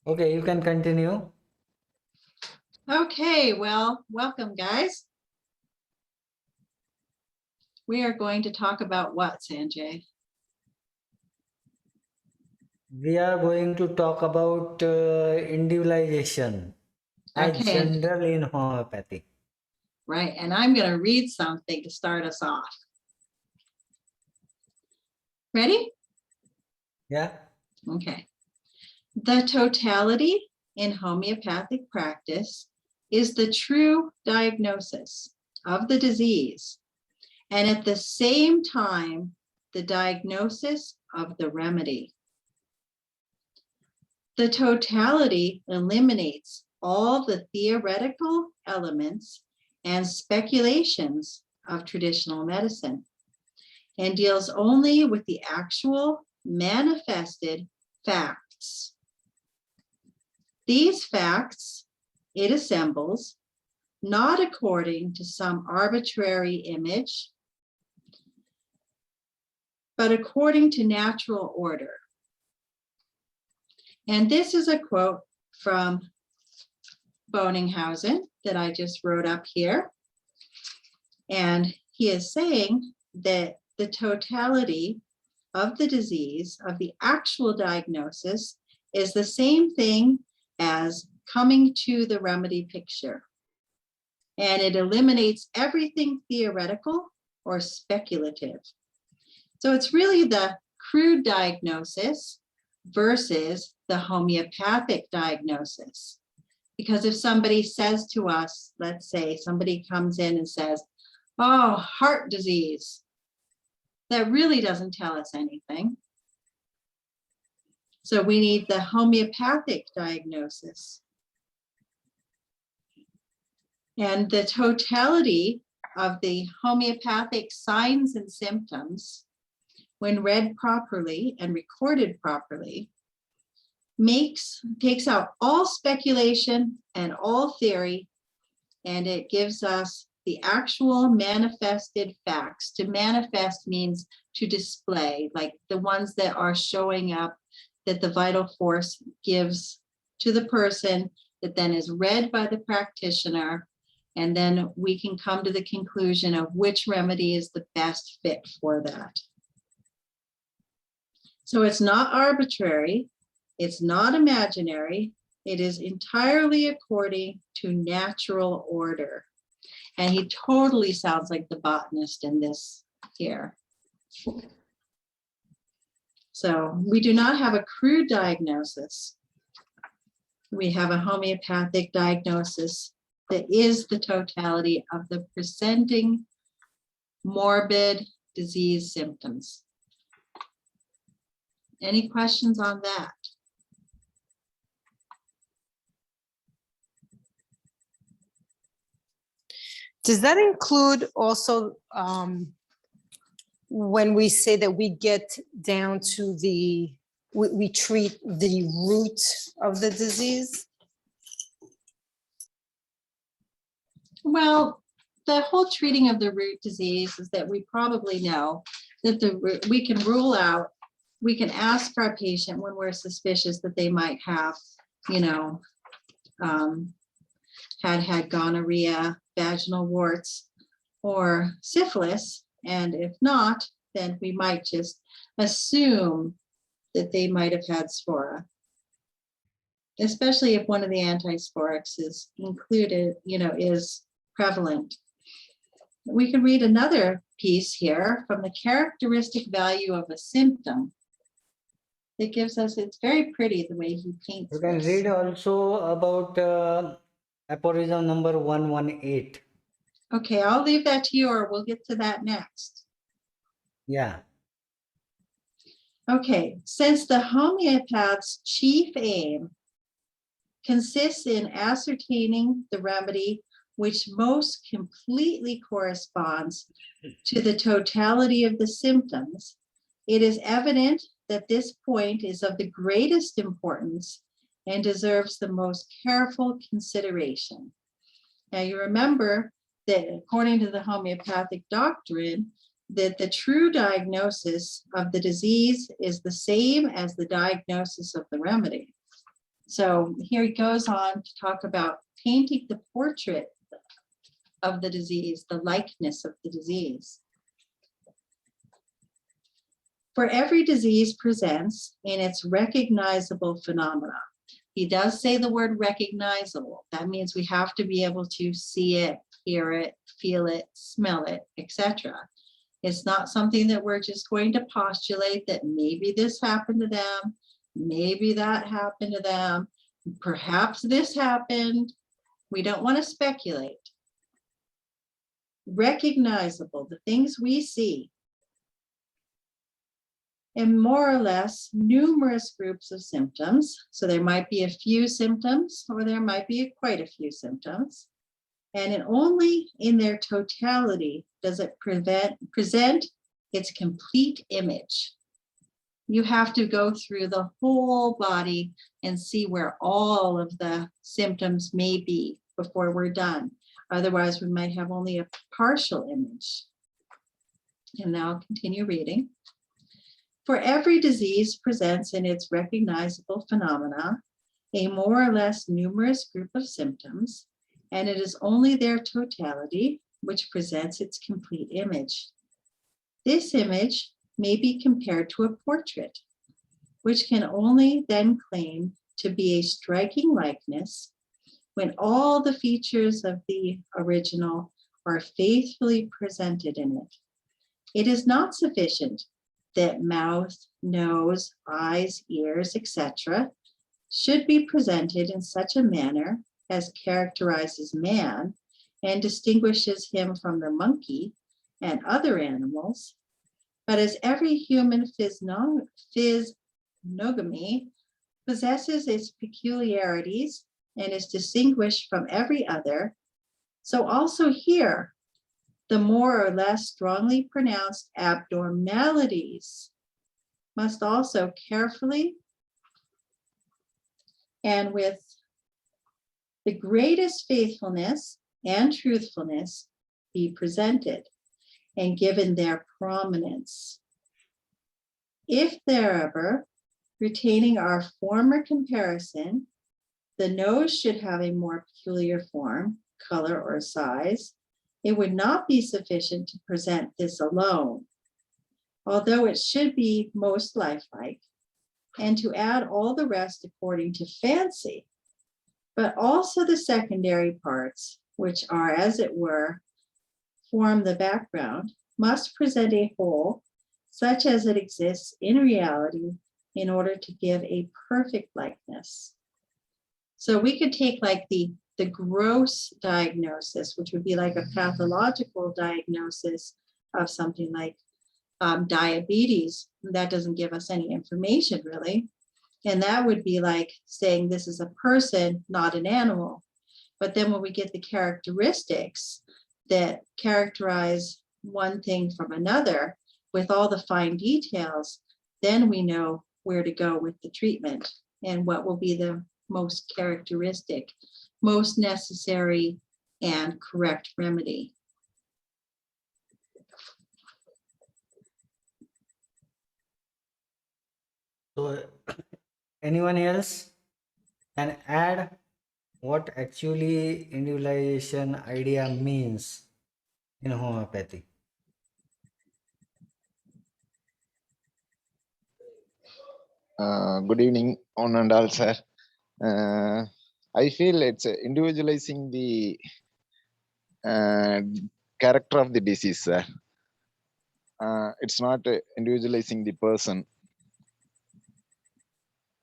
Okay, you can continue. Okay, well, welcome guys. We are going to talk about what, Sanjay? We are going to talk about individualization as Okay, general in homeopathy. right, and I'm going to read something to start us off. Ready? Yeah. Okay. The totality in homeopathic practice is the true diagnosis of the disease, and at the same time, the diagnosis of the remedy. The totality eliminates all the theoretical elements and speculations of traditional medicine and deals only with the actual manifested facts. These facts it assembles not according to some arbitrary image, but according to natural order. And this is a quote from Boninghausen that I just wrote up here. And he is saying that the totality of the disease, of the actual diagnosis, is the same thing as coming to the remedy picture. And it eliminates everything theoretical or speculative. So it's really the crude diagnosis versus the homeopathic diagnosis. Because if somebody says to us, let's say somebody comes in and says, oh, heart disease, that really doesn't tell us anything. So we need the homeopathic diagnosis. And the totality of the homeopathic signs and symptoms, when read properly and recorded properly, takes out all speculation and all theory, and it gives us the actual manifested facts. To manifest means to display, like the ones that are showing up that the vital force gives to the person, that then is read by the practitioner, and then we can come to the conclusion of which remedy is the best fit for that. So it's not arbitrary, it's not imaginary, it is entirely according to natural order. And he totally sounds like the botanist in this here. So we do not have a crude diagnosis. We have a homeopathic diagnosis that is the totality of the presenting morbid disease symptoms. Any questions on that? Does that include also when we say that we get down to we treat the root of the disease? Well, the whole treating of the root disease is that we probably know that we can rule out, we can ask our patient when we're suspicious that they might have, had gonorrhea, vaginal warts, or syphilis. And if not, then we might just assume that they might have had spora, especially if one of the antisporics is included, is prevalent. We can read another piece here from the characteristic value of a symptom. It gives us, it's very pretty the way he paints You can this. read also about aphorism number 118. Okay, I'll leave that to you, or we'll get to that next. Yeah. Okay, since the homeopath's chief aim consists in ascertaining the remedy which most completely corresponds to the totality of the symptoms, it is evident that this point is of the greatest importance and deserves the most careful consideration. Now you remember that according to the homeopathic doctrine, that the true diagnosis of the disease is the same as the diagnosis of the remedy. So here he goes on to talk about painting the portrait of the disease, the likeness of the disease. For every disease presents in its recognizable phenomena. He does say the word recognizable. That means we have to be able to see it, hear it, feel it, smell it, etc. It's not something that we're just going to postulate that maybe this happened to them, maybe that happened to them, perhaps this happened. We don't want to speculate. Recognizable, the things we see, and more or less numerous groups of symptoms. So there might be a few symptoms, or there might be quite a few symptoms. And only in their totality does it present its complete image. You have to go through the whole body and see where all of the symptoms may be before we're done. Otherwise, we might have only a partial image. And now I'll continue reading. For every disease presents in its recognizable phenomena a more or less numerous group of symptoms, and it is only their totality which presents its complete image. This image may be compared to a portrait, which can only then claim to be a striking likeness when all the features of the original are faithfully presented in it. It is not sufficient that mouth, nose, eyes, ears, etc., should be presented in such a manner as characterizes man and distinguishes him from the monkey and other animals, but as every human physiognomy possesses its peculiarities and is distinguished from every other, so also here, the more or less strongly pronounced abnormalities must also carefully and with the greatest faithfulness and truthfulness be presented and given their prominence. If however, retaining our former comparison, the nose should have a more peculiar form, color, or size, it would not be sufficient to present this alone, although it should be most lifelike, and to add all the rest according to fancy, but also the secondary parts, which are, as it were, form the background, must present a whole, such as it exists in reality, in order to give a perfect likeness. So we could take like the gross diagnosis, which would be like a pathological diagnosis of something like diabetes. That doesn't give us any information really. And that would be like saying this is a person, not an animal. But then when we get the characteristics that characterize one thing from another with all the fine details, then we know where to go with the treatment and what will be the most characteristic, most necessary, and correct remedy. So anyone else can add what actually individualization idea means in homeopathy? Good evening, on and all, sir. I feel it's individualizing the character of the disease, sir. It's not individualizing the person,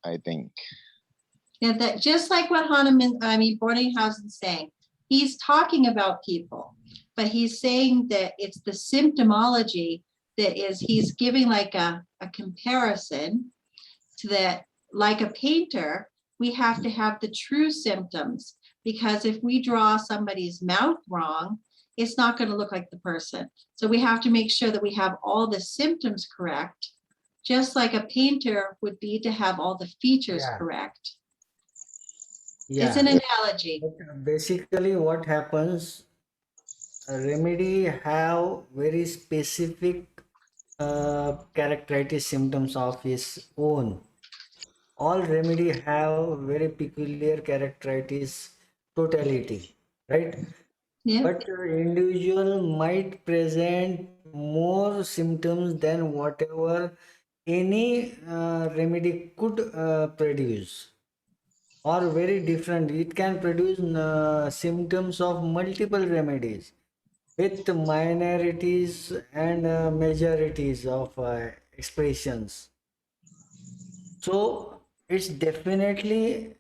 I think. Yeah, that just like what Borninghausen is saying, he's talking about people, but he's saying that it's the symptomology that is, he's giving like a comparison to that, like a painter, we have to have the true symptoms, because if we draw somebody's mouth wrong, it's not going to look like the person. So we have to make sure that we have all the symptoms correct, just like a painter would be to have all the features correct. It's an analogy. But basically what happens, a remedy have very specific characteristic symptoms of its own. all remedy have very peculiar characteristics, totality, right? Yeah. But individual might present more symptoms than whatever any remedy could produce, or very different. It can produce symptoms of multiple remedies with minorities and majorities of expressions. So it's definitely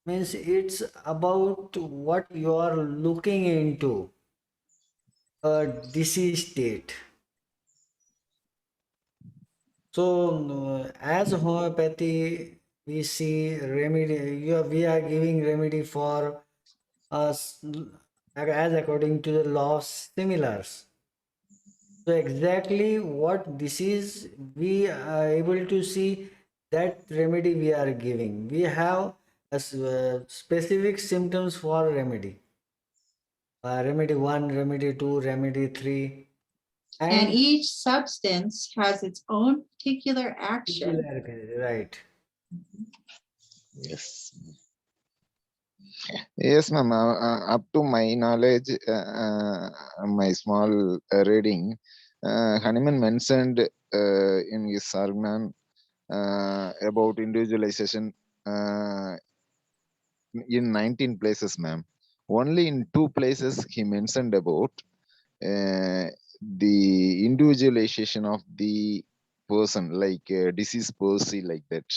means it's about what you are looking into, a disease state. So as homeopathy, we see remedy. We are giving remedy for us as according to the law of similars. So exactly what disease we are able to see, that remedy we are giving. We have specific symptoms for remedy. Remedy 1, remedy 2, remedy 3, And and each substance has its own particular action. right. Yes. Yes, ma'am. Up to my knowledge, my small reading, Hahnemann mentioned in his sermon about individualization in 19 places, ma'am. Only in 2 places he mentioned about the individualization of the person, like disease per se, like that.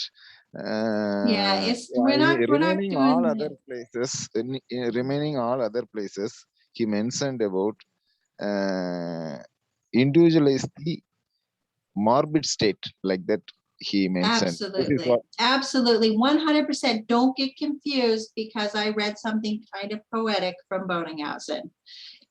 Yeah, it's we're In not remaining doing all other it. places, in remaining all other places, he mentioned about uh, individualize the morbid state, like that. He mentioned. This is what. Absolutely. Absolutely. 100%. Don't get confused because I read something kind of poetic from Bonninghausen,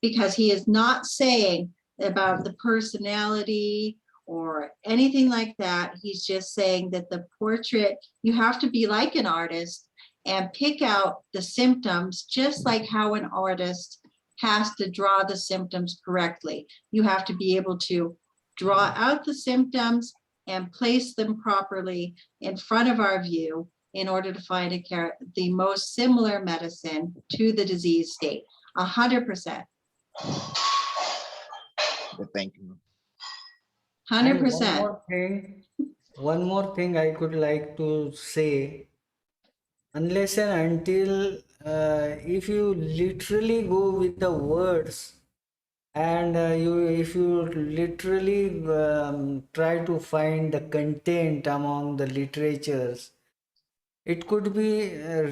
because he is not saying about the personality or anything like that. He's just saying that the portrait, you have to be like an artist and pick out the symptoms just like how an artist has to draw the symptoms correctly. You have to be able to draw out the symptoms and place them properly in front of our view in order to find the most similar medicine to the disease state. 100%. Thank you. And 100%. one more thing I could like to say, unless and until if you literally go with the words, and if you literally try to find the content among the literatures, it could be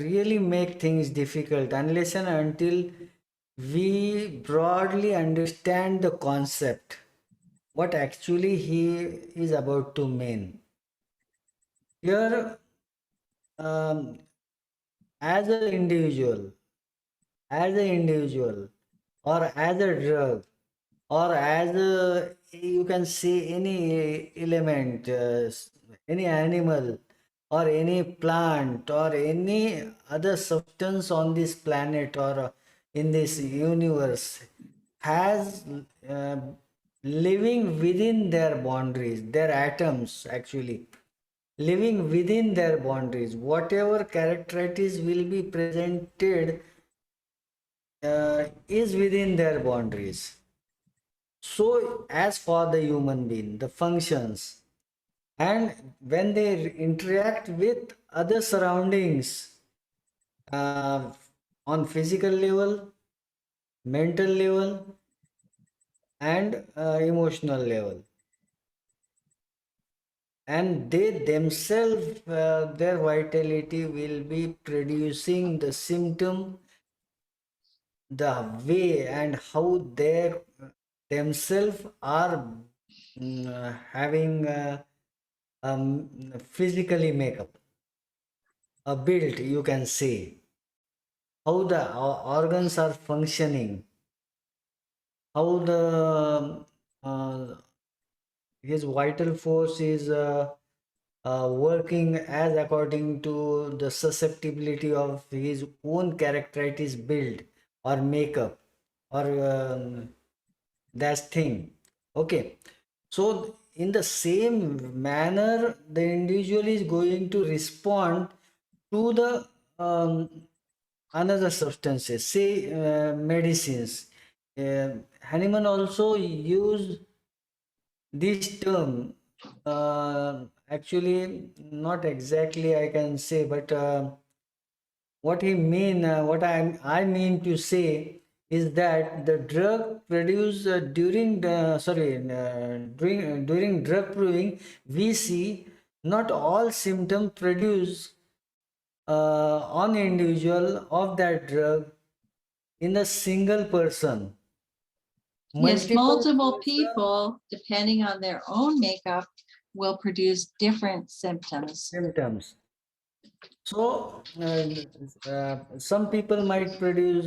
really make things difficult unless and until we broadly understand the concept, what actually he is about to mean here. um, as an individual, or as a drug, or as a, you can say, any element, any animal, or any plant, or any other substance on this planet, or in this universe, has uh, living within their boundaries, their atoms actually living within their boundaries, whatever characteristics will be presented is within their boundaries. So as for the human being, the functions, and when they interact with other surroundings, uh, on physical level, mental level, and emotional level, and they themselves, their vitality will be producing the symptom, the way and how they themselves are having physically makeup, a build, you can say, how the organs are functioning, how the his vital force is working as according to the susceptibility of his own characteristics build or makeup, or that thing. Okay, so in the same manner the individual is going to respond to the another substances, say medicines. Hahnemann also used this term, actually not exactly I can say, but what I mean to say is that the drug produced during the during drug proving, we see not all symptoms produced on individual of that drug in a single person. Yes, Multiple multiple person people, depending on their own makeup, will produce different symptoms. symptoms. So, some people might produce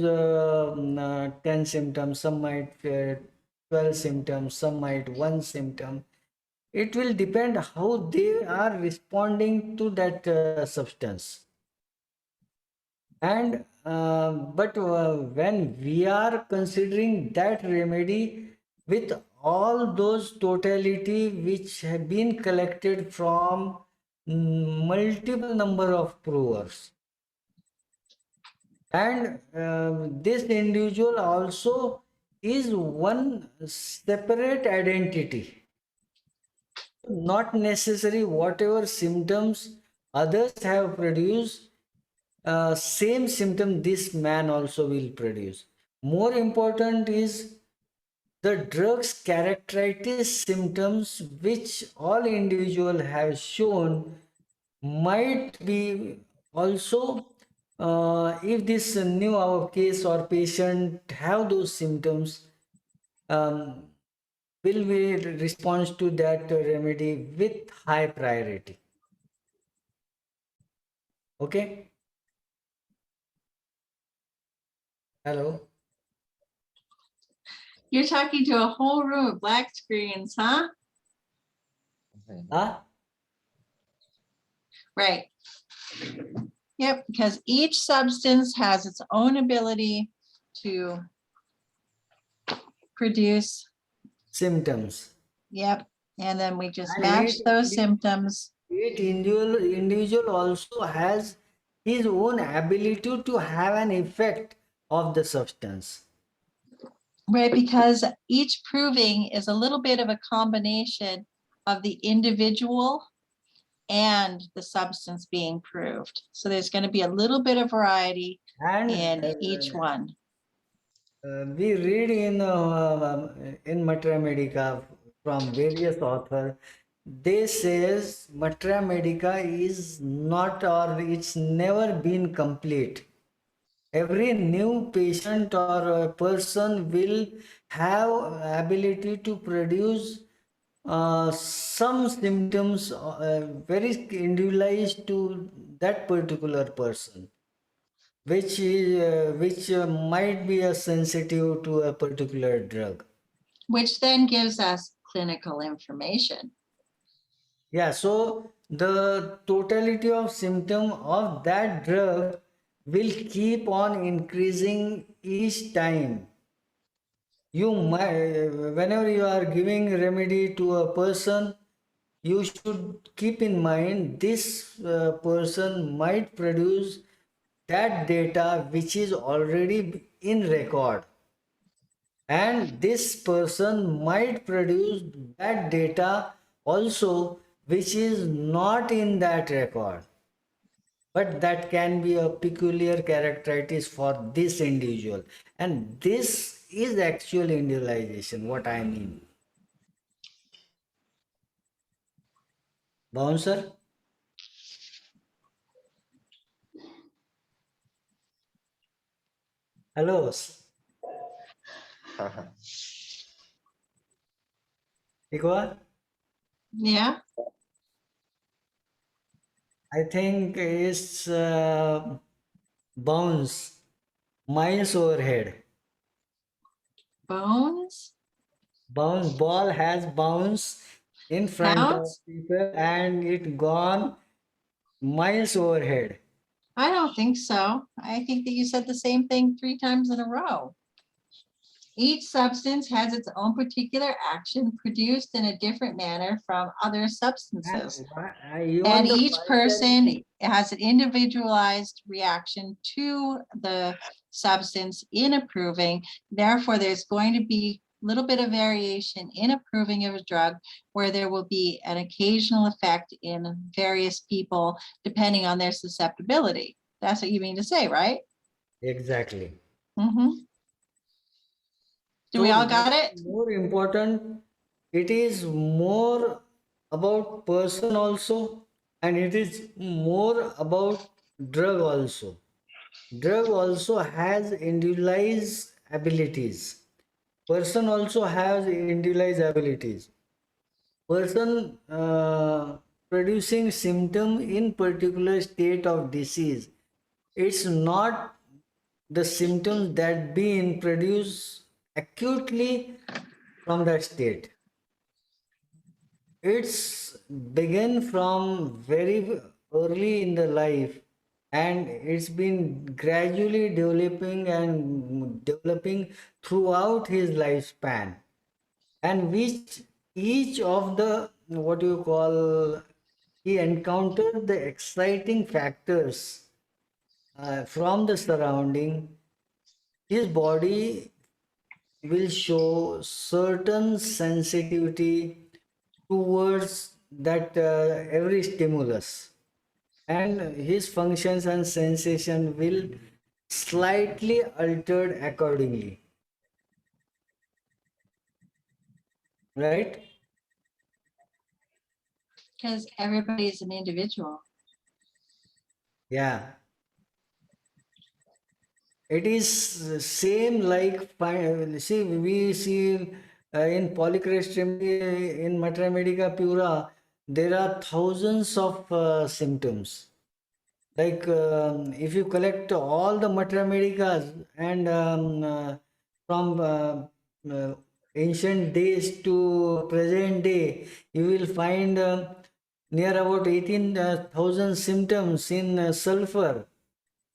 10 symptoms, some might 12 symptoms, some might one symptom. It will depend how they are responding to that substance. And when we are considering that remedy with all those totality which have been collected from multiple number of provers, and this individual also is one separate identity, not necessary whatever symptoms others have produced, same symptom this man also will produce. More important is the drugs characterize symptoms which all individual have shown might be also, if this new our case or patient have those symptoms, um, will we respond to that remedy with high priority. Okay. Hello. You're talking to a whole room of black screens, huh? Ah, Right. Yep, because each substance has its own ability to produce, symptoms. yep, and then we just And match those symptoms. each individual also has his own ability to have an effect of the substance. Right, because each proving is a little bit of a combination of the individual and the substance being proved. So there's going to be a little bit of variety And in each one. we read in Matra Medica from various authors. They says Matra Medica is not, or it's never been complete. Every new patient or a person will have ability to produce some symptoms very individualized to that particular person, which might be a sensitive to a particular drug. Which then gives us clinical information. Yeah, so the totality of symptom of that drug will keep on increasing each time. You might, whenever you are giving remedy to a person, you should keep in mind this person might produce that data which is already in record, and this person might produce that data also which is not in that record, but that can be a peculiar characteristics for this individual, and this is actual individualization, what I mean. Bouncer. Hello. TIKVA? Yeah. I think it's bounce miles overhead. Bones? Bounce ball has bounce in front of Counts? people and it gone miles overhead. I don't think so. I think that you said the same thing 3 times in a row. Each substance has its own particular action produced in a different manner from other substances. Even And the each person vitality. has an individualized reaction to the substance in approving. Therefore, there's going to be a little bit of variation in approving of a drug where there will be an occasional effect in various people depending on their susceptibility. That's what you mean to say, right? Exactly. Mhm. Do we So all what's got it? more important, it is more about person also, and it is more about drug also. Drug also has individualized abilities. Person also has individualized abilities. Person producing symptom in particular state of disease. It's not the symptoms that being produced acutely from that state. It's begin from very early in the life, and it's been gradually developing and developing throughout his lifespan, and which each of the what you call he encountered the exciting factors from the surrounding. His body will show certain sensitivity towards that every stimulus, and his functions and sensation will slightly altered accordingly, right? Because everybody is an individual. Yeah, it is same like see we see in polychrestemia in mater medica pura there are thousands of symptoms. Like if you collect all the mater medicas and from ancient days to present day, you will find near about 18,000 symptoms in sulfur.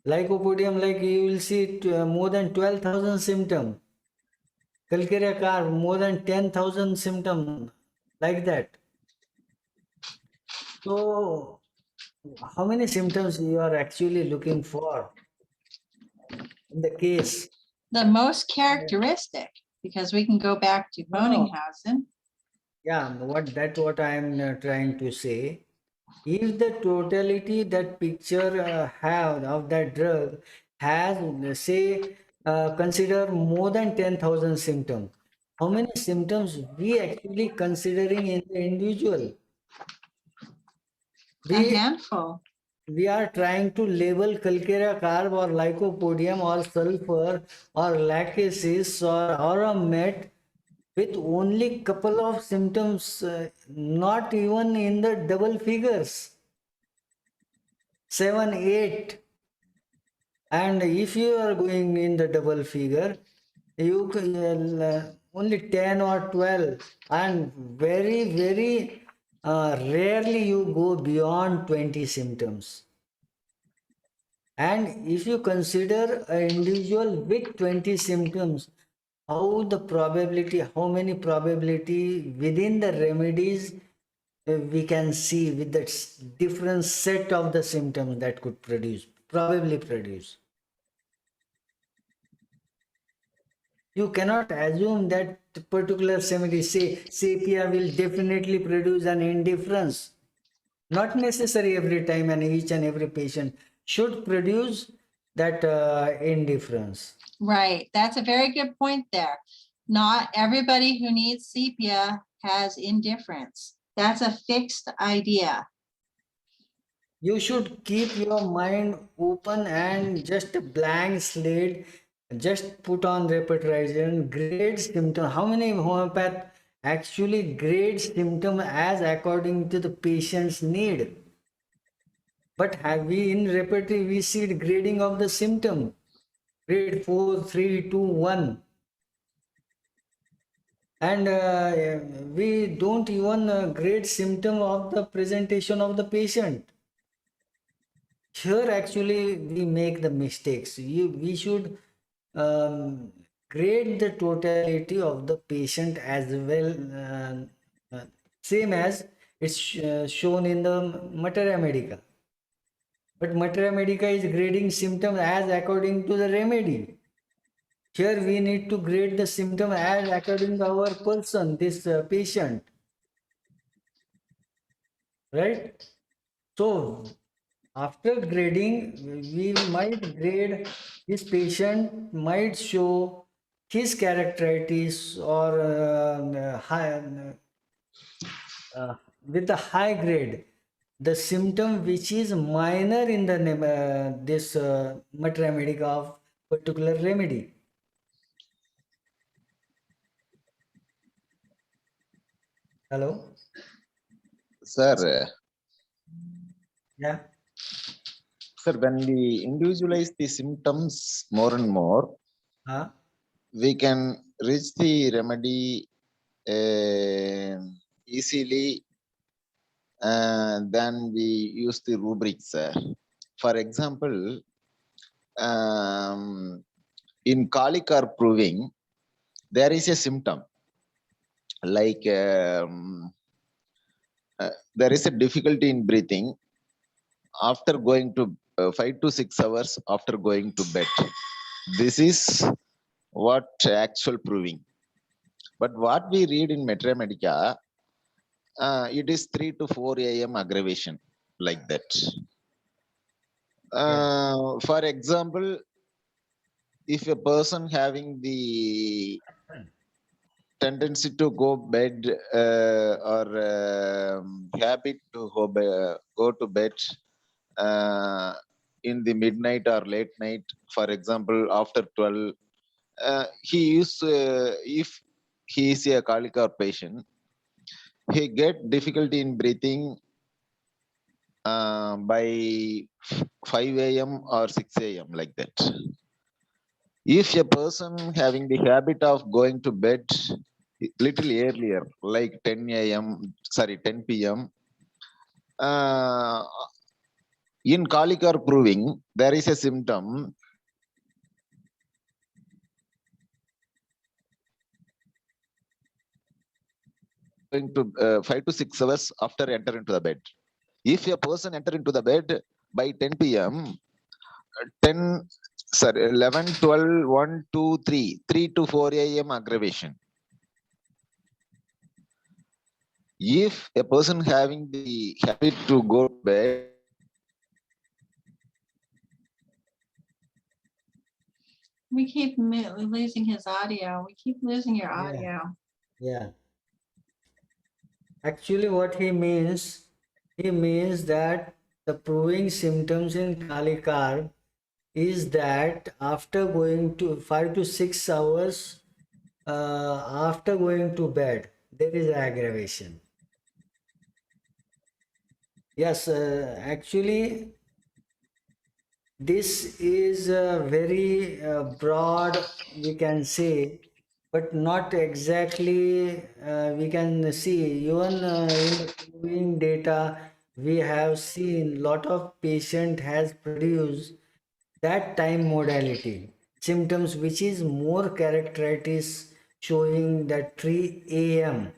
Lycopodium, like you will see more than 12,000 symptoms. Calcarea carb, more than 10,000 symptoms, like that. So, how many symptoms you are actually looking for in the case? The most characteristic, because we can go back to No, no. Boninghausen. Yeah, what I am trying to say. If the totality that picture have of that drug has say consider more than 10,000 symptoms, how many symptoms we actually considering in the individual? A We handful. we are trying to label calcarea carb or lycopodium or sulfur or lactases or a met with only couple of symptoms, not even in the double figures, 7, 8. And if you are going in the double figure, you can only 10 or 12, and very rarely you go beyond 20 symptoms. And if you consider an individual with 20 symptoms, how many probability within the remedies we can see with that different set of the symptoms that could probably produce. You cannot assume that particular remedy, say, sepia will definitely produce an indifference. Not necessary every time, and each and every patient should produce that indifference. Right. That's a very good point there. Not everybody who needs sepia has indifference. That's a fixed idea. You should keep your mind open and just a blank slate. Just put on repetition, grade symptom. How many homeopath actually grade symptom as according to the patient's need? But have we in repertory we see the grading of the symptom? Grade 4, 3, 2, 1. And we don't even grade symptom of the presentation of the patient. Here actually we make the mistakes. We should grade the totality of the patient as well, same as it's shown in the materia medica. But materia medica is grading symptoms as according to the remedy. Here we need to grade the symptom as according to our person, this patient, right? So after grading, we might grade this patient might show his characteristics or high, with a high grade, the symptom which is minor in the this materia medica of particular remedy. Hello? Sir, Yeah. sir, when we individualize the symptoms more and more, Huh? we can reach the remedy easily than we use the rubrics. For example, in colic or proving, there is a symptom like there is a difficulty in breathing after going to 5 to 6 hours after going to bed. This is what actual proving. But what we read in Materia Medica, it is 3 to 4 a.m. aggravation, like that. For example, if a person having the tendency to go bed or habit to go to bed in the midnight or late night, for example, after 12, he used, if he is a colic or patient, he get difficulty in breathing by 5 a.m. or 6 a.m. like that. If a person having the habit of going to bed little earlier, like 10 a.m., sorry, 10 p.m., in colic or proving, there is a symptom going to 5 to 6 hours after enter into the bed. If a person enter into the bed by 10 p.m., 10, sorry, 11, 12, 1, 2, 3, 3 to 4 a.m. aggravation. If a person having the habit to go to bed, We keep losing his audio. We keep losing your Yeah. audio. Yeah. Actually, what he means that the proving symptoms in Kalikar is that after going to 5 to 6 hours after going to bed, there is aggravation. Yes, actually, this is a very broad, we can say, but not exactly. We can see even in the proving data, we have seen lot of patient has produced that time modality symptoms, which is more characteristics showing that 3 a.m.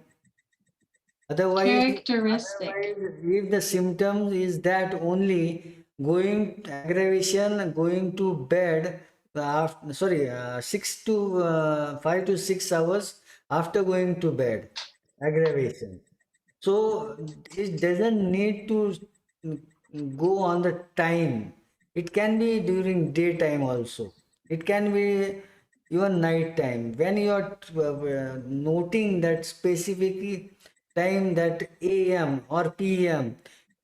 Characteristic. If the symptoms is that only going aggravation, going to bed, after, sorry, 5 to 6 hours after going to bed, aggravation. So it doesn't need to go on the time. It can be during daytime also. It can be even night time. When you are noting that specific time, that AM or PM,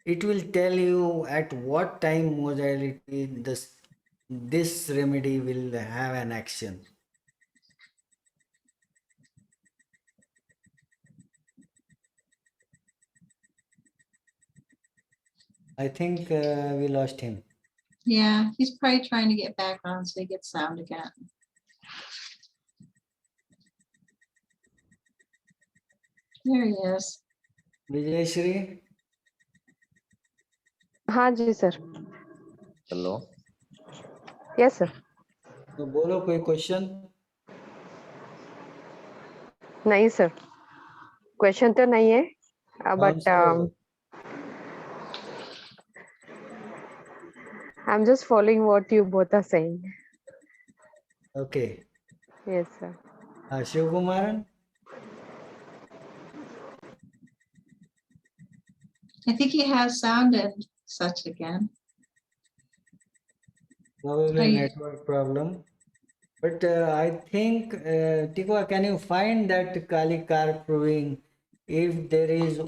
it will tell you at what time modality this remedy will have an action. I think we lost him. Yeah, he's probably trying to get back on so he gets sound again. There he is. Vijay. हाँ जी sir. hello, yes sir. तो बोलो कोई question. नहीं sir, question तो नहीं है, but I'm just following what you both are saying. Okay. Yes sir. Shiv Kumaran? I think he has sound and such again. Probably you- network problem. But I think, Tikva, can you find that Kali car proving if there is,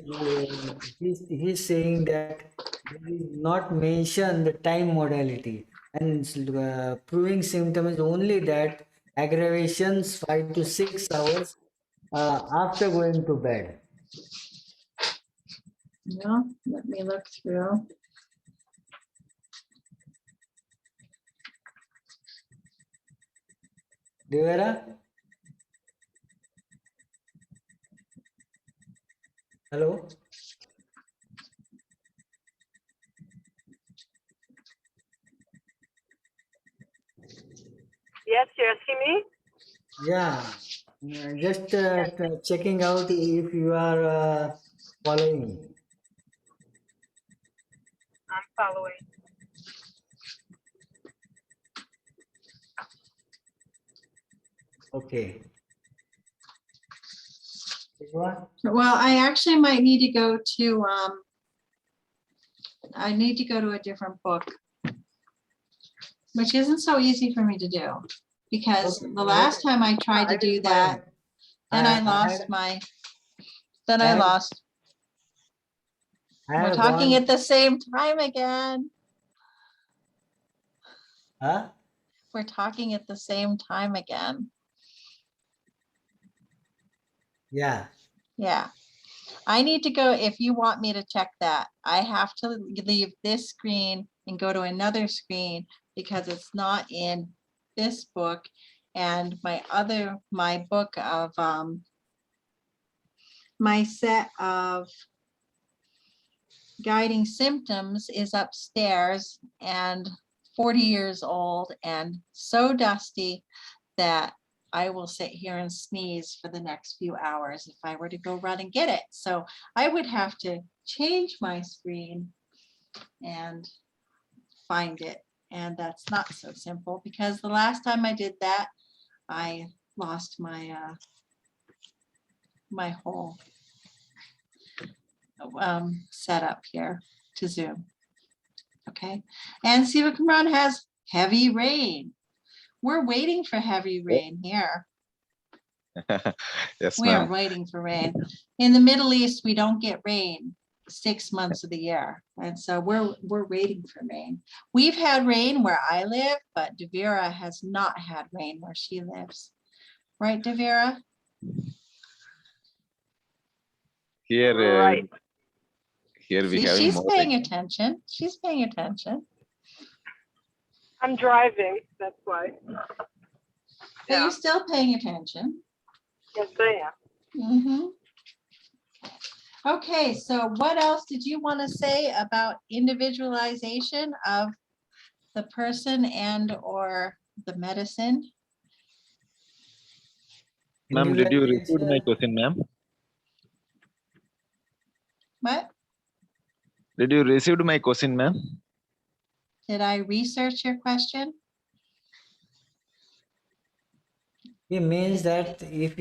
he's saying that there is not mentioned the time modality, and proving symptom is only that aggravations 5 to 6 hours after going to bed. No, let me look through. Devera? Hello? Yes, you're asking me? Yeah, just checking out if you are following. I'm following. Okay. Tikva? Well, I actually might need to go to, I need to go to a different book, which isn't so easy for me to do, because Okay, the last time I tried to That is do that, fine. then I I lost had- my, then I I have- lost. I We're have talking gone, at the same time again. huh? We're talking at the same time again. Yeah. Yeah. I need to go, if you want me to check that, I have to leave this screen and go to another screen because it's not in this book. And my book of, my set of guiding symptoms is upstairs and 40 years old and so dusty that I will sit here and sneeze for the next few hours if I were to go run and get it. So I would have to change my screen and find it. And that's not so simple because the last time I did that, I lost my my whole setup here to Zoom. Okay, and Siva Kamran has heavy rain. We're waiting for heavy rain here. Yes, We are ma'am. waiting for rain. In the Middle East, we don't get rain 6 months of the year. And so we're waiting for rain. We've had rain where I live, but Devera has not had rain where she lives. Right, Devera? Here, Right. here we See, have she's more. paying attention. She's paying attention. I'm driving, that's why. But Yeah, you're still paying attention. yes, I am. Mhm. Okay, so what else did you want to say about individualization of the person and or the medicine? Ma'am, did you receive my Individualization. question, ma'am? What? Did you receive my question, ma'am? Did I research your question? He means that if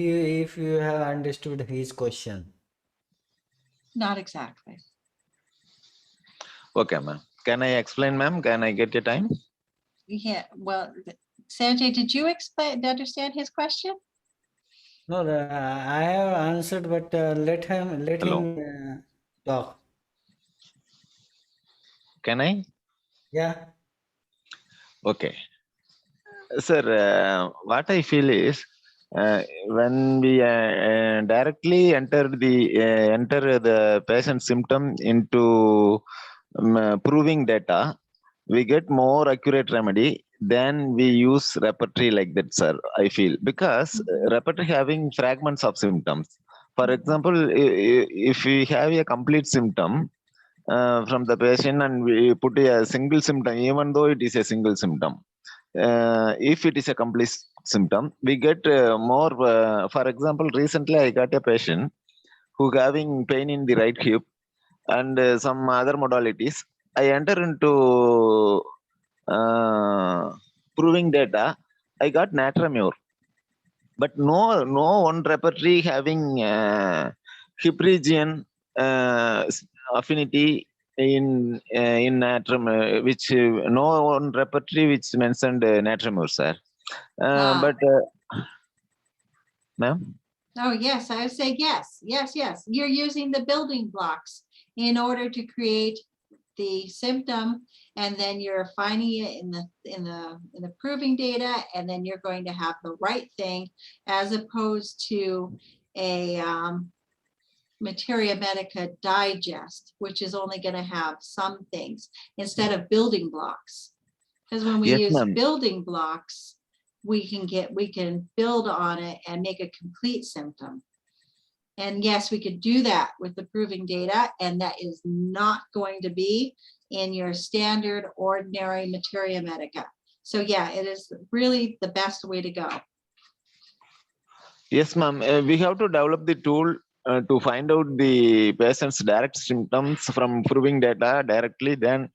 you have understood his question. Not exactly. Okay, ma'am. Can I explain, ma'am? Can I get your time? Yeah, well, Sanjay, did you understand his question? No, I have answered, but let Hello. him talk. Can I? Yeah. Okay. Sir, what I feel is when we directly enter the patient symptom into proving data, we get more accurate remedy than we use repertory like that, sir. I feel because repertory having fragments of symptoms. For example, if we have a complete symptom from the patient and we put a single symptom, even though it is a single symptom, if it is a symptom, we get more. For example, recently I got a patient who having pain in the right hip and some other modalities. I enter into proving data. I got natramure, but no one repertory having hip region affinity in natrum, which no one repertory which mentioned natramure, sir. Ah. But ma'am, Oh, yes, I would say yes, yes, yes. You're using the building blocks in order to create the symptom, and then you're finding it in the proving data, and then you're going to have the right thing, as opposed to a materia medica digest, which is only going to have some things instead of building blocks. Because when we yes, use ma'am. building blocks, we can build on it and make a complete symptom. And yes, we could do that with the proving data, and that is not going to be in your standard ordinary materia medica. So yeah, it is really the best way to go. Yes, ma'am. We have to develop the tool to find out the patient's direct symptoms from proving data directly, then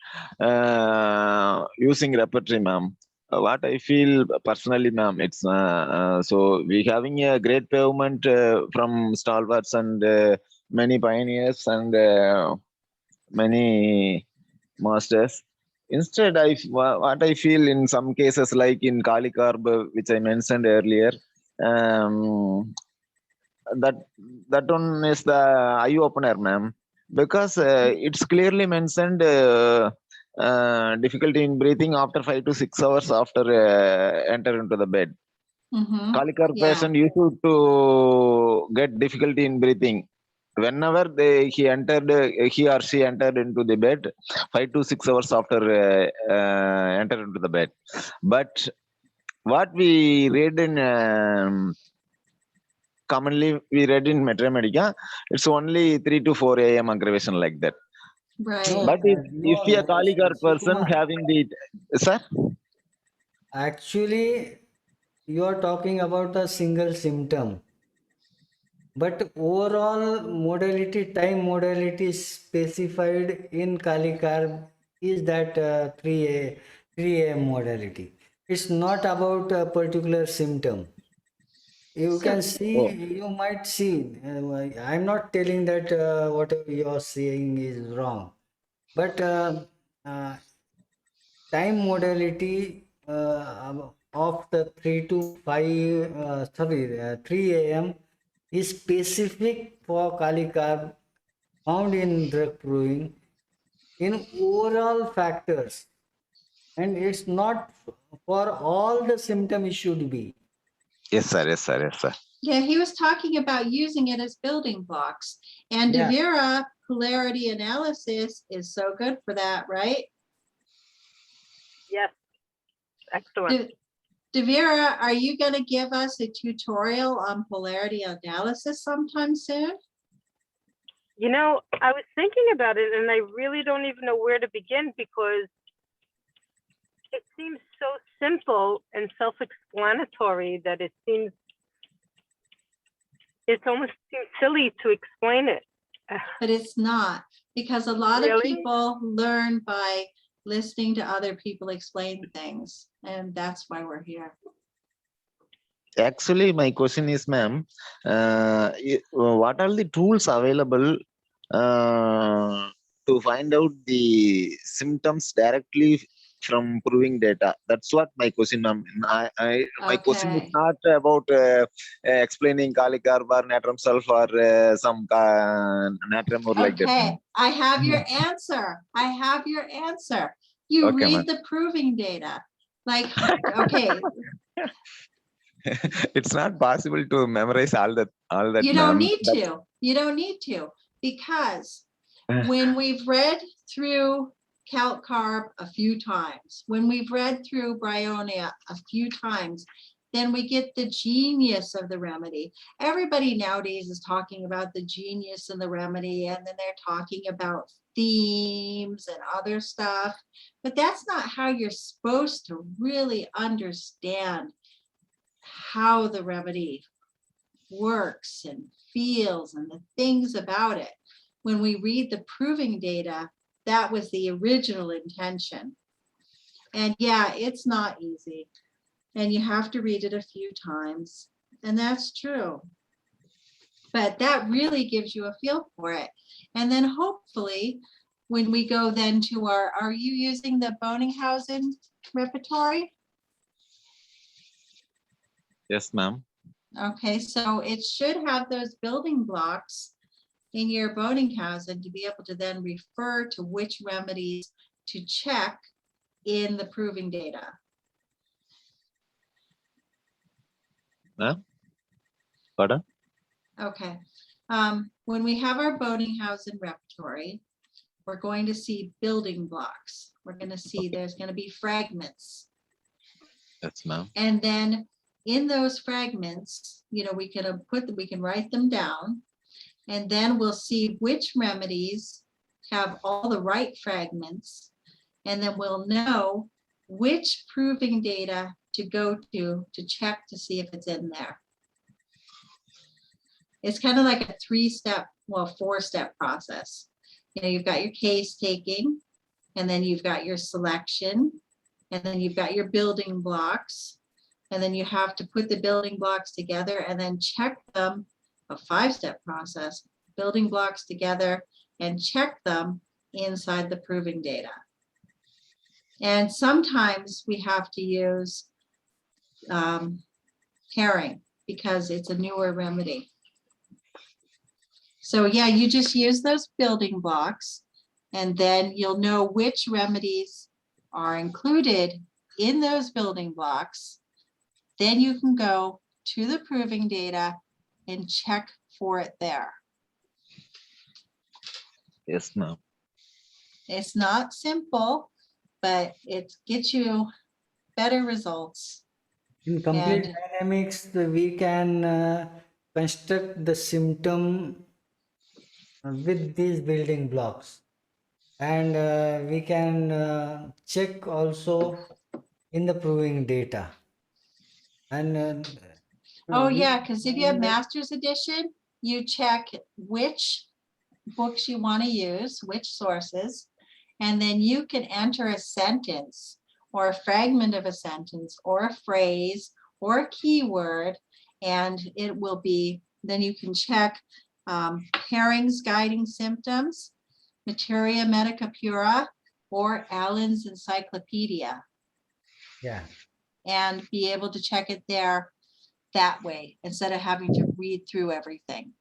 using repertory, ma'am. What I feel personally, ma'am, it's so we having a great pavement from stalwarts and many pioneers and many masters. Instead, what I feel in some cases, like in Kali Carb, which I mentioned earlier, um, that that one is the eye opener, ma'am, because it's clearly mentioned difficulty in breathing after 5 to 6 hours after enter into the bed. Mhm. Kalikar Yeah. patient used to get difficulty in breathing whenever he or she entered into the bed 5 to 6 hours after enter into the bed. But what we read in commonly we read in Metro Medica, it's only 3 to 4 a.m. aggravation like that. Right. No, But if a Kalikar person Sukumar, having the sir, actually, you are talking about a single symptom, but overall modality, time modality specified in Kalikarb is that 3 a.m. modality. It's not about a particular symptom. You So can see, oh, you might see. I'm not telling that whatever you are saying is wrong, but uh, time modality of the 3 to 5 3 a.m. is specific for Kali carb found in drug proving in overall factors, and it's not for all the symptom it should be. yes sir, yes sir, yes sir. yeah, he was talking about using it as building blocks. And Yeah. DeVera polarity analysis is so good for that, right? Yes. Excellent. DeVera, are you going to give us a tutorial on polarity analysis sometime soon? You know, I was thinking about it and I really don't even know where to begin because it seems so simple and self-explanatory that it almost seems silly to explain it. But it's not, because a lot of Really? people learn by listening to other people explain things, and that's why we're here. Actually, my question is, ma'am, what are the tools available to find out the symptoms directly from proving data? That's what my question, ma'am. My question is Okay. not about explaining Kali Carb or natrum sulf or some natrum or like that, Okay, ma'am. I have your answer. I have your answer. You Okay, ma'am. read the proving data. Like, okay, It's not possible to memorize all that, you don't ma'am. need to. You don't need to, because when we've read through calc carb a few times, when we've read through bryonia a few times, then we get the genius of the remedy. Everybody nowadays is talking about the genius of the remedy, and then they're talking about themes and other stuff, but that's not how you're supposed to really understand how the remedy works and feels and the things about it. When we read the proving data, that was the original intention. And yeah, it's not easy. And you have to read it a few times. And that's true. But that really gives you a feel for it. And then hopefully, when we go then to are you using the Bonninghausen repertory? Yes, ma'am. Okay, so it should have those building blocks in your Bonninghausen to be able to then refer to which remedies to check in the proving data. Ma'am? Pardon? Okay, when we have our Bonninghausen repertory, we're going to see building blocks. We're going to see there's going to be fragments. Yes, ma'am. And then in those fragments, you know, we can write them down, and then we'll see which remedies have all the right fragments, and then we'll know which proving data to go to check to see if it's in there. It's kind of like a 3-step, well, 4-step process. You know, you've got your case taking, and then you've got your selection, and then you've got your building blocks, and then you have to put the building blocks together and then check them, a 5-step process, building blocks together and check them inside the proving data. And sometimes we have to use pairing because it's a newer remedy. So yeah, you just use those building blocks, and then you'll know which remedies are included in those building blocks. Then you can go to the proving data and check for it there. Yes, ma'am. It's not simple, but it gets you better results. In complete And dynamics, we can construct the symptom with these building blocks, and we can check also in the proving data. And oh we yeah, because if you have find- master's edition, you check which books you want to use, which sources, and then you can enter a sentence or a fragment of a sentence or a phrase or a keyword, and it will be, then you can check Herring's Guiding Symptoms, Materia Medica Pura, or Allen's Encyclopedia, yeah, and be able to check it there that way instead of having to read through everything.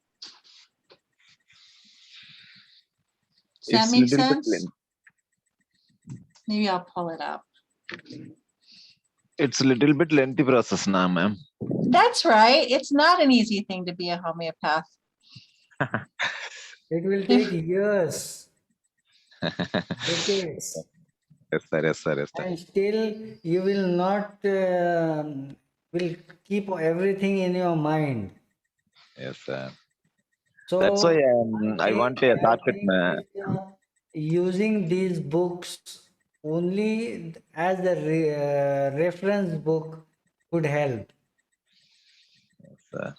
Does that It's make little bit sense? lengthy. Maybe I'll pull it up. It's a little bit lengthy process now, ma'am. That's right. It's not an easy thing to be a homeopath. it will take years, decades, Yes, sir. Yes, sir. Yes, sir. and still you will not will keep everything in your mind. Yes, sir. So That's why I think, want a I shortcut, think using these books only as the reference book could help. Yes, sir.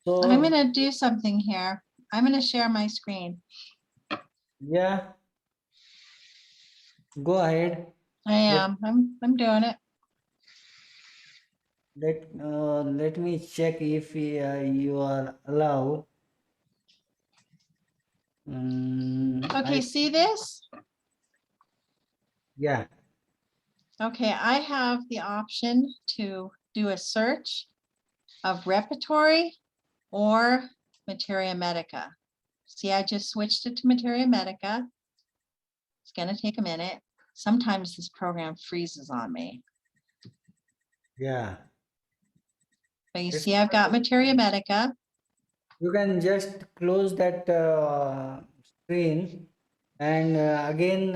So I'm going to do something here. I'm going to share my screen. yeah, go ahead. I am. I'm doing it. Let me check if you are allowed. Okay, see this? Yeah, Okay, I have the option to do a search of repertory or Materia Medica. See, I just switched it to Materia Medica. It's going to take a minute. Sometimes this program freezes on me. yeah. But you It's see, I've got Materia Medica. You can just close that screen and again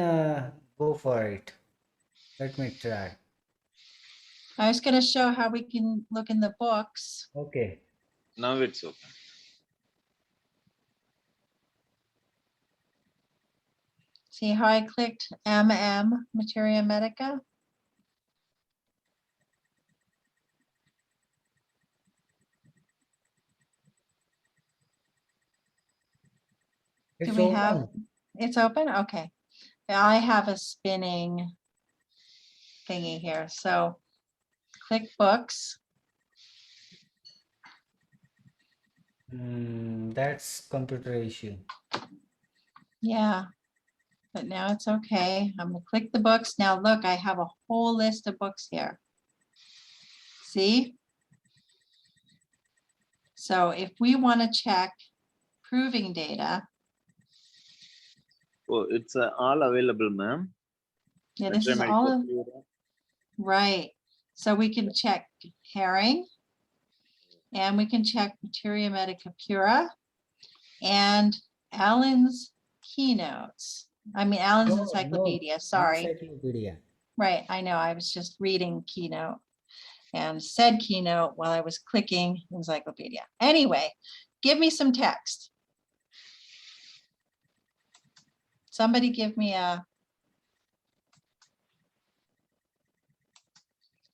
go for it. Let me try. I was going to show how we can look in the books. Okay. Now it's okay. See how I clicked Materia Medica? Do It's we have, open. it's open? Okay. I have a spinning thingy here. So click books. That's computer issue. Yeah, but now it's okay. I'm gonna click the books. Now look, I have a whole list of books here. See? So if we want to check proving data, Oh, it's all available, ma'am. yeah, this is all of, right. So we can check herring and we can check Materia Medica Pura and Allen's keynotes. I mean, Allen's No, encyclopedia, sorry. encyclopedia. Right, I know, I was just reading keynote and said keynote while I was clicking encyclopedia. Anyway, give me some text. Somebody give me a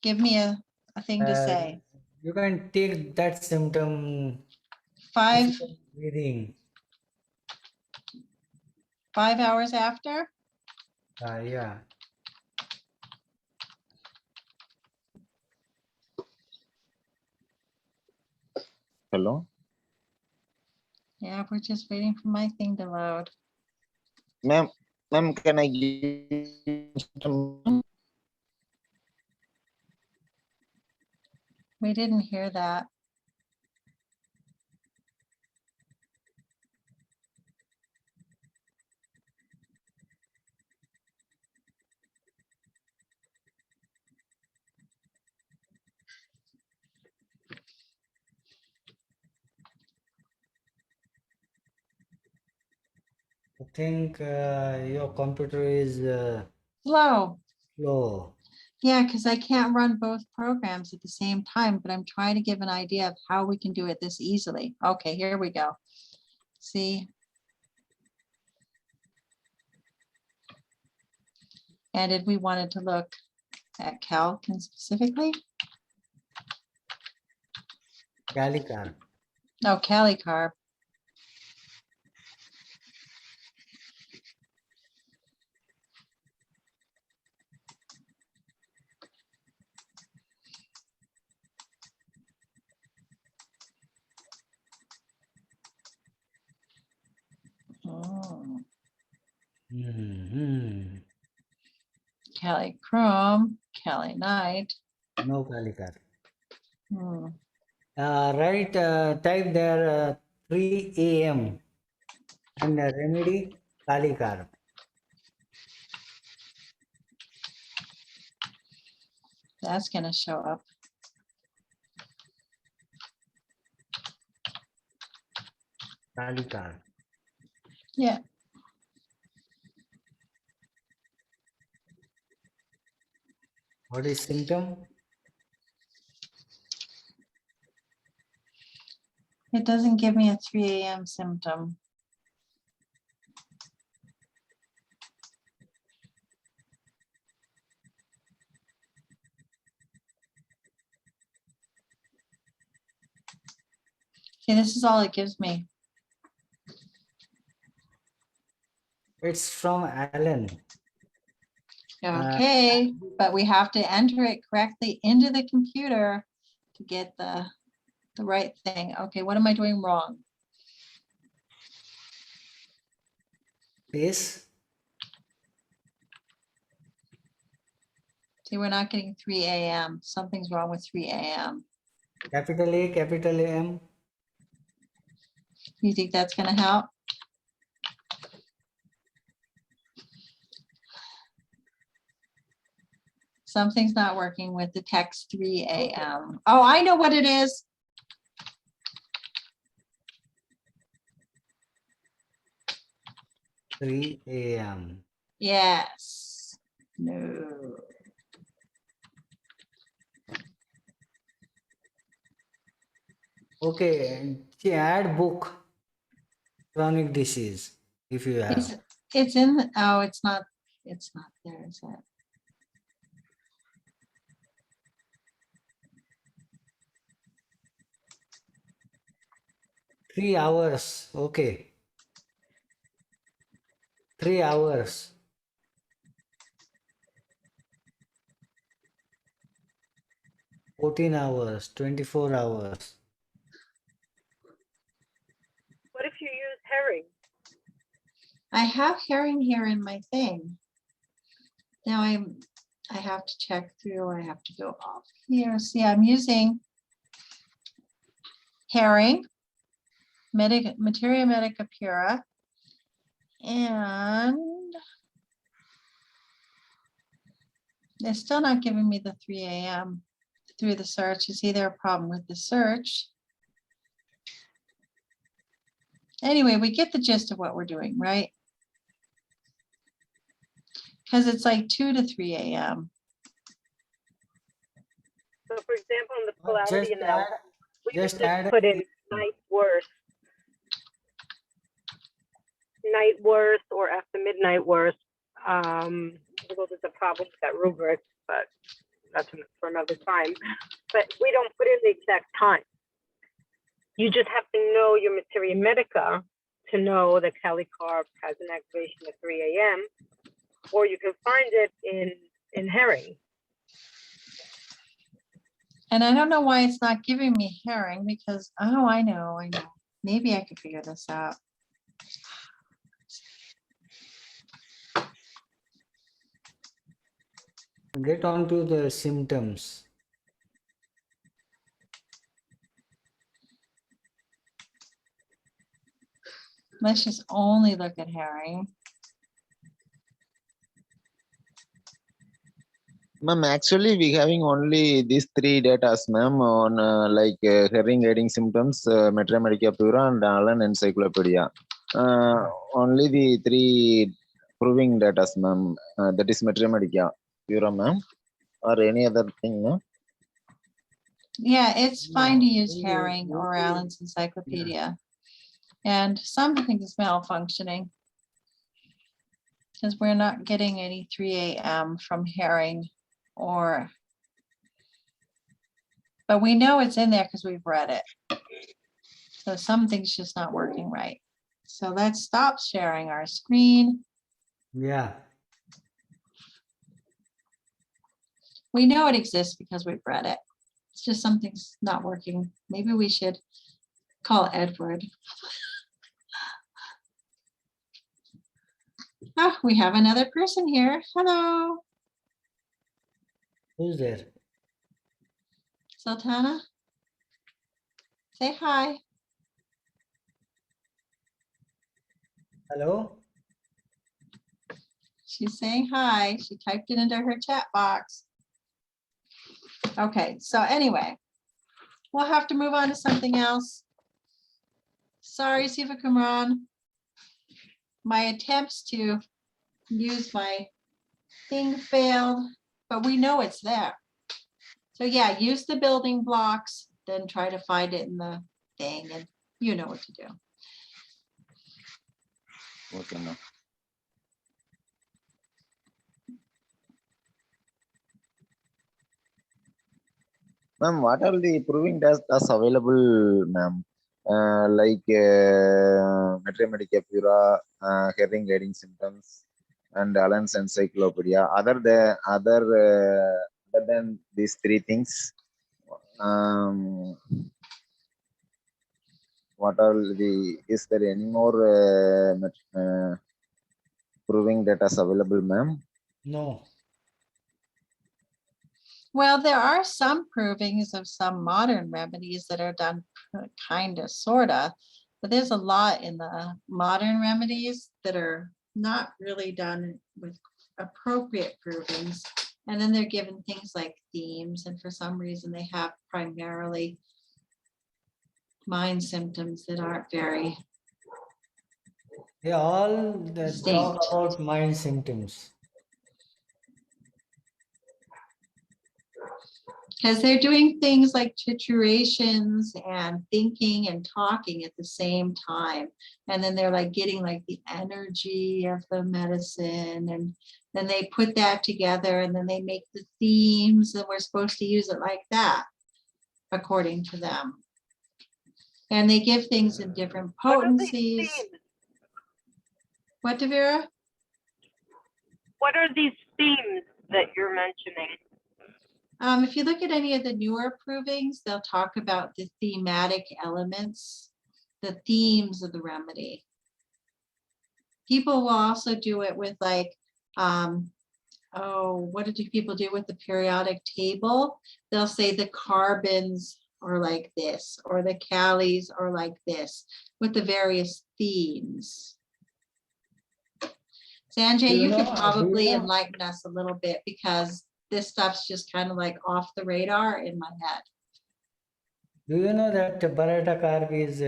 thing to say. You can take that symptom. Five difficult breathing. 5 hours after? Yeah. Hello, Yeah, we're just waiting for my thing to load. ma'am. Ma'am, can I give some? We didn't hear that. I think your computer is Slow. slow. Yeah, because I can't run both programs at the same time, but I'm trying to give an idea of how we can do it this easily. Okay, here we go. See? And if we wanted to look at Calkin specifically, Calicar. no, CaliCarb. Oh, Calichrome, Calinite. No Calicar. Hmm. Right, type there 3 a.m. and remedy Calicar. That's gonna show up. Calicar. Yeah. What is symptom? It doesn't give me a 3 a.m. symptom. See, this is all it gives me. It's from Alan. Okay, but we have to enter it correctly into the computer to get the right thing. Okay, what am I doing wrong? Space. See, we're not getting 3 a.m. Something's wrong with 3 a.m. Capital A, capital M. You think that's gonna help? Something's not working with the text 3 a.m. Oh, I know what it is. Three a.m. Yes. No. Okay, add book. Chronic disease, if you have. It's in, oh, it's not there, is it? 3 hours. Okay. 3 hours. 14 hours, 24 hours. What if you use herring? I have herring here in my thing. Now I have to check through. I have to go off here. See, I'm using herring, Materia Medica Pura, and they're still not giving me the 3 a.m. through the search. Is either a problem with the search? Anyway, we get the gist of what we're doing, right? Because it's like 2 to 3 a.m. So for example, in the Just polarity add, analysis, we could just just add. put in night worst, or after midnight worst. Although there's a problem with that rubric, but that's for another time. But we don't put in the exact time. You just have to know your materia medica to know that calicarb has an activation at 3 a.m. Or you can find it in herring. And I don't know why it's not giving me herring because, oh, I know. Maybe I could figure this out. Get on to the symptoms. Let's just only look at herring. Ma'am, actually, we having only these 3 data, ma'am, on herring aiding symptoms, Materia Medica Pura, and Allen Encyclopedia. Only the 3 proving data, ma'am. That is Materia Medica Pura, ma'am, or any other thing, ma'am. Yeah, it's fine to use No, herring or Allen's Encyclopedia. And something is malfunctioning because we're not getting any 3 a.m. from herring but we know it's in there because we've read it. So something's just not working right. So let's stop sharing our screen. Yeah. We know it exists because we've read it. It's just something's not working. Maybe we should call Edward. Oh, we have another person here. Hello, Who's there? Sultana. Say hi. Hello? She's saying hi. She typed it into her chat box. Okay, so anyway, we'll have to move on to something else. Sorry, Siva Kumran. My attempts to use my thing failed, but we know it's there. So yeah, use the building blocks, then try to find it in the thing, and you know what to do. Okay, ma'am. Ma'am, what are the proving tests available, ma'am? Materia Medica Pura, herring guiding symptoms, and Allen's Encyclopedia. Other than these 3 things, what are is there any more proving data available, ma'am? No. Well, there are some provings of some modern remedies that are done kind of, sort of, but there's a lot in the modern remedies that are not really done with appropriate provings. And then they're given things like themes, and for some reason they have primarily mind symptoms that aren't very They all talk distinct. about mind symptoms. Because they're doing things like triturations and thinking and talking at the same time. And then they're like getting like the energy of the medicine. And then they put that together and then they make the themes, and we're supposed to use it like that, according to them. And they give things in different What are these potencies. themes? What, Devera? What are these themes that you're mentioning? If you look at any of the newer provings, they'll talk about the thematic elements, the themes of the remedy. People will also do it with like, what do people do with the periodic table? They'll say the carbons are like this, or the calis are like this, with the various themes. Sanjay, you could probably enlighten us a little bit because this stuff's just kind of like off the radar in my head. Do you know that Barata carb is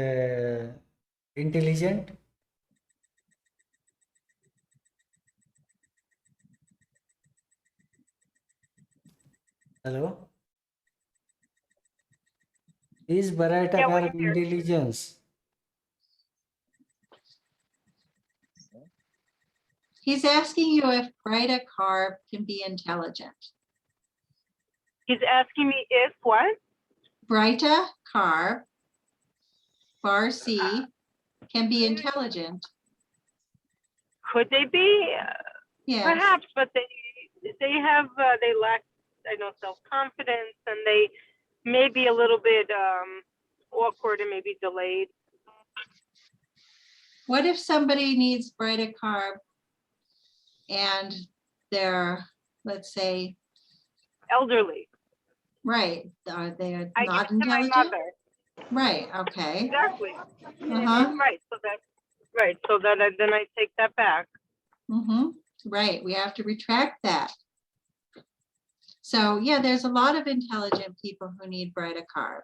intelligent? Hello? Is Barata Yeah, we're carb here. intelligence? He's asking you if Brita carb can be intelligent. He's asking me if what? Brita carb, bar C, can be intelligent. Could they be? Yes. Perhaps, but they have they lack, I know, self-confidence, and they may be a little bit awkward and maybe delayed. What if somebody needs Brita carb and they're, let's say, Elderly. right, are they I not give it to my intelligent? mother. Right, okay. Exactly. Uh-huh. Right. So that then I take that back. Mm-hmm. Right, we have to retract that. So yeah, there's a lot of intelligent people who need Brita carb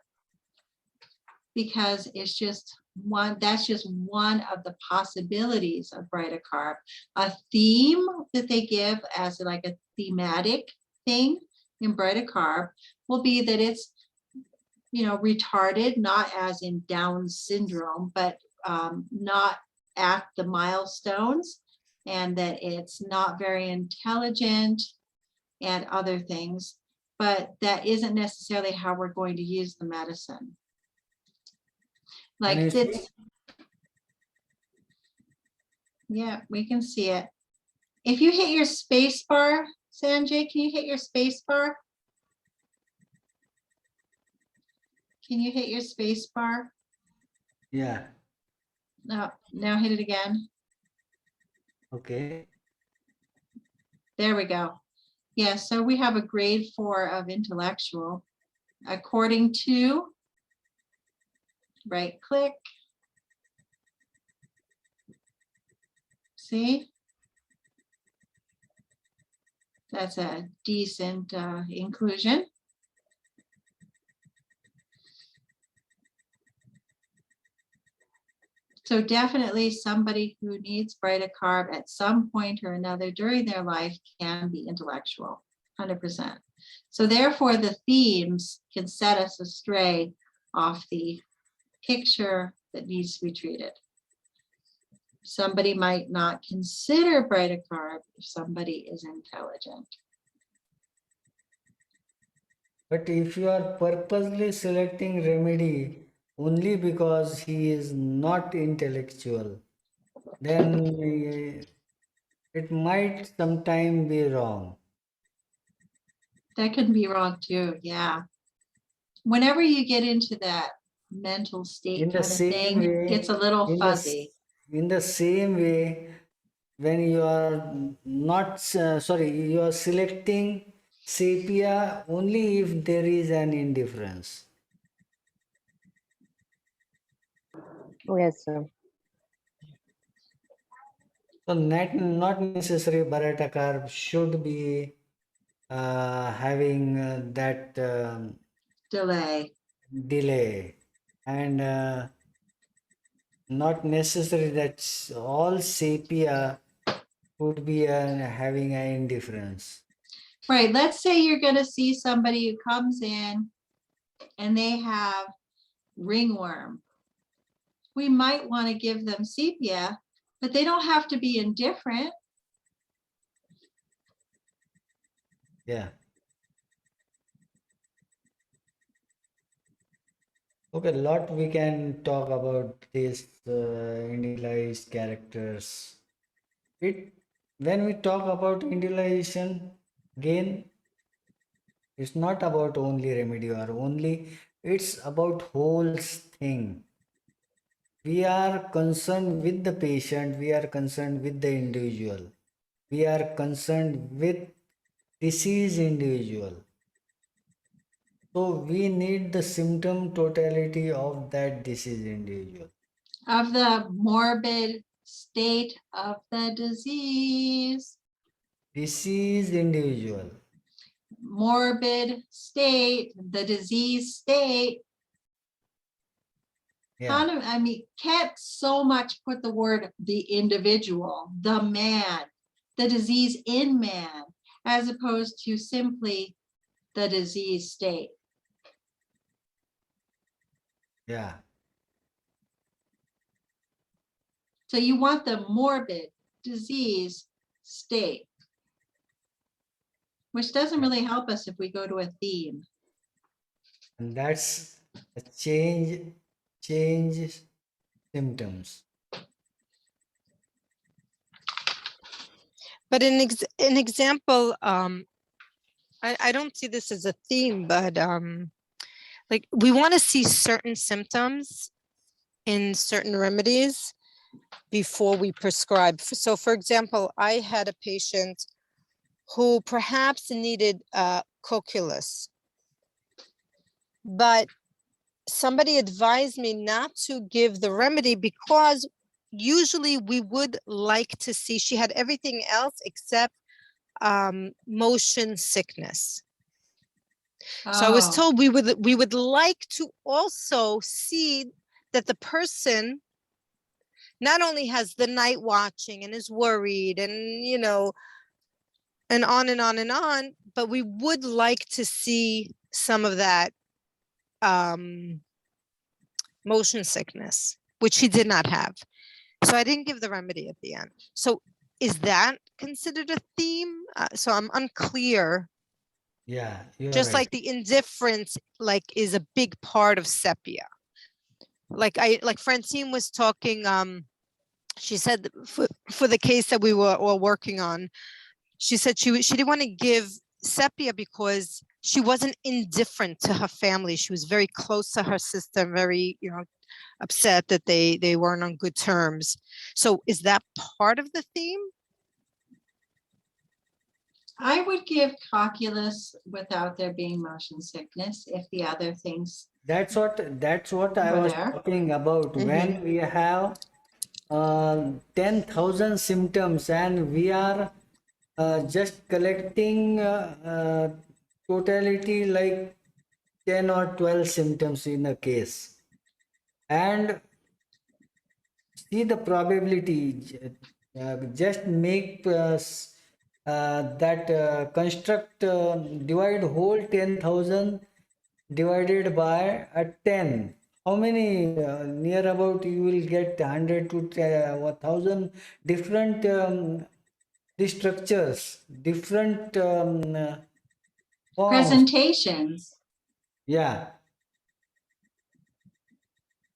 because it's just one, that's just one of the possibilities of Brita carb. A theme that they give as like a thematic thing in Brita carb will be that it's, you know, retarded, not as in Down syndrome, but not at the milestones, and that it's not very intelligent and other things, but that isn't necessarily how we're going to use the medicine. Like this, yeah, we can see it. If you hit your space bar, Sanjay, can you hit your space bar? Can you hit your space bar? Yeah. No, now hit it again. Okay. There we go. Yeah, so we have a grade 4 of intellectual according to, right click. See? That's a decent inclusion. So definitely somebody who needs Brita carb at some point or another during their life can be intellectual, 100%. So therefore the themes can set us astray off the picture that needs to be treated. Somebody might not consider Brita carb if somebody is intelligent. But if you are purposely selecting remedy only because he is not intellectual, then it might sometime be wrong. That could be wrong too, yeah. Whenever you get into that mental state In the kind of same thing, it way, gets a little in fuzzy. in the same way, when you are not sorry, you are selecting sepia only if there is an indifference. Yes, sir. So not necessary Barata carb should be having that Delay. delay, and not necessary that all sepia would be having an indifference. Right, let's say you're gonna see somebody who comes in and they have ringworm. We might want to give them sepia, but they don't have to be indifferent. Yeah. Okay, lot we can talk about these individualized characters. It when we talk about individualization, again, it's not about only remedy or only, it's about whole thing. We are concerned with the patient, we are concerned with the individual, we are concerned with disease individual. So we need the symptom totality of that disease individual. Of the morbid state of the disease. Disease individual. Morbid state, the disease state. How Yeah. do, I mean, can't so much put the word the individual, the man, the disease in man, as opposed to simply the disease state. Yeah. So you want the morbid disease state, which doesn't really help us if we go to a theme. And that's a change symptoms. But an example, I don't see this as a theme, but like we want to see certain symptoms in certain remedies before we prescribe. So for example, I had a patient who perhaps needed coculus, but somebody advised me not to give the remedy because usually we would like to see, she had everything else except motion sickness. So I was Oh, told we would like to also see that the person not only has the night watching and is worried and, you know, and on and on and on, but we would like to see some of that motion sickness, which he did not have. So I didn't give the remedy at the end. So is that considered a theme? So I'm unclear. Yeah, you're Just right. like the indifference, like, is a big part of sepia. Like Francine was talking, she said that for the case that we were all working on, she said she didn't want to give sepia because she wasn't indifferent to her family. She was very close to her sister, very, you know, upset that they weren't on good terms. So is that part of the theme? I would give coculus without there being motion sickness if the other things That's what I were was there. talking about. When we have 10,000 symptoms and we are just collecting totality like 10 or 12 symptoms in a case, and see the probability, just make that construct, divide whole 10,000 divided by 10. How many, near about you will get 100 to 1,000 different structures, different forms. Presentations. Yeah.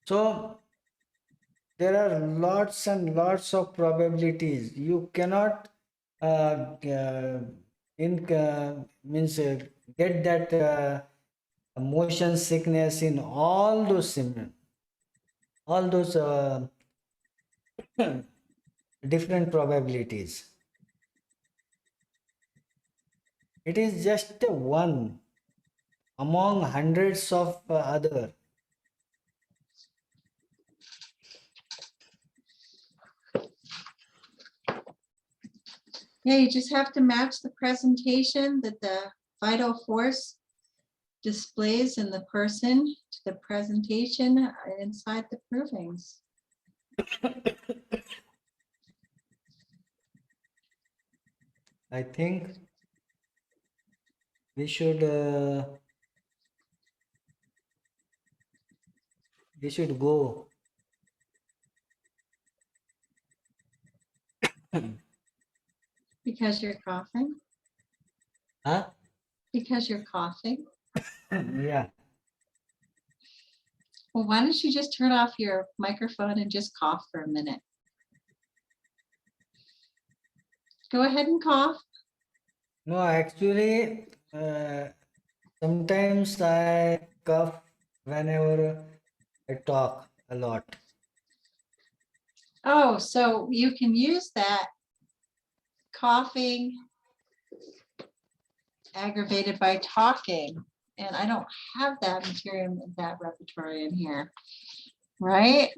So there are lots and lots of probabilities. You cannot means get that motion sickness in all those symptoms, all those different probabilities. It is just one among hundreds of other. Yeah, you just have to match the presentation that the vital force displays in the person to the presentation inside the provings. I think we should go. Because you're coughing? Huh? Because you're coughing? Yeah. Well, why don't you just turn off your microphone and just cough for a minute? Go ahead and cough. No, actually, sometimes I cough whenever I talk a lot. Oh, so you can use that coughing aggravated by talking. And I don't have that material, that repertory in here, right?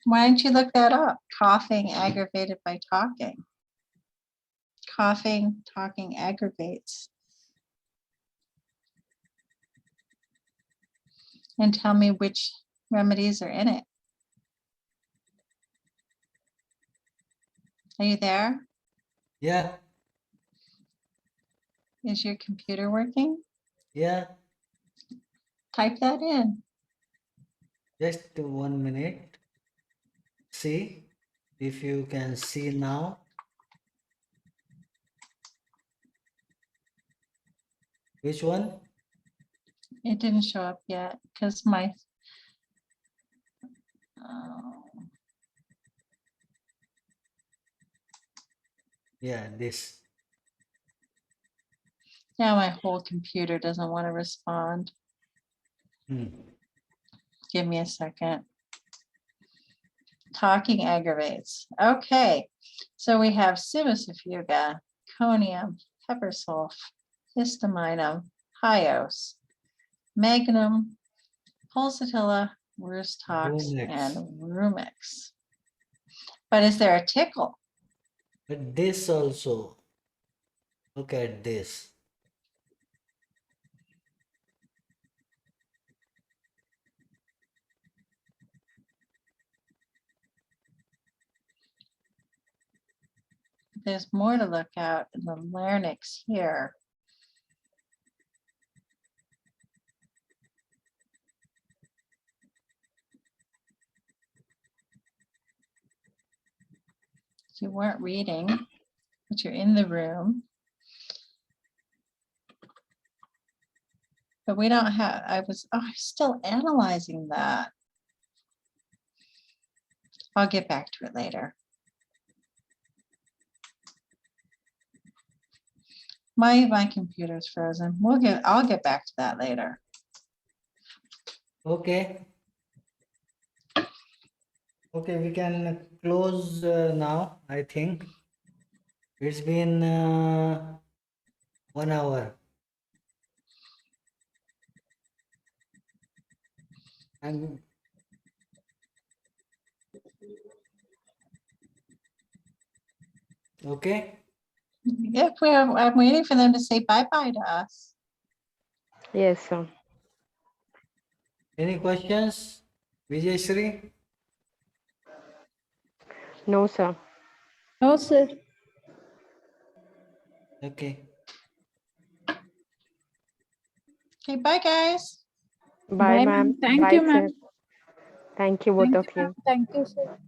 Why don't you look that up? Coughing aggravated by talking. Coughing, talking aggravates. And tell me which remedies are in it. Are you there? Yeah, Is your computer working? yeah. Type that in. Just 1 minute. See if you can see now. Which one? It didn't show up yet because my, oh, Yeah, this. now my whole computer doesn't want to respond. Hmm. Give me a second. Talking aggravates. Okay, so we have simicifuga, conium, pepper sulf, histaminum, hyos, magnum, pulsatilla, roostox, and Rumex. rumix. But is there a tickle? But this also. Look at this. There's more to look out in the larynx here. You weren't reading, but you're in the room. But we don't have, I'm still analyzing that. I'll get back to it later. My computer's frozen. I'll get back to that later. Okay. Okay, we can close now, I think. It's been 1 hour. And okay. If I'm waiting for them to say bye-bye to us. Yes, sir. Any questions? Vijay Shri? No, sir. No, sir. Okay. Okay, bye, guys. Bye, Bye, ma'am. ma'am. Thank Bye, you, sir. ma'am. Thank you, both Thank of you, you. ma'am. Thank you, sir.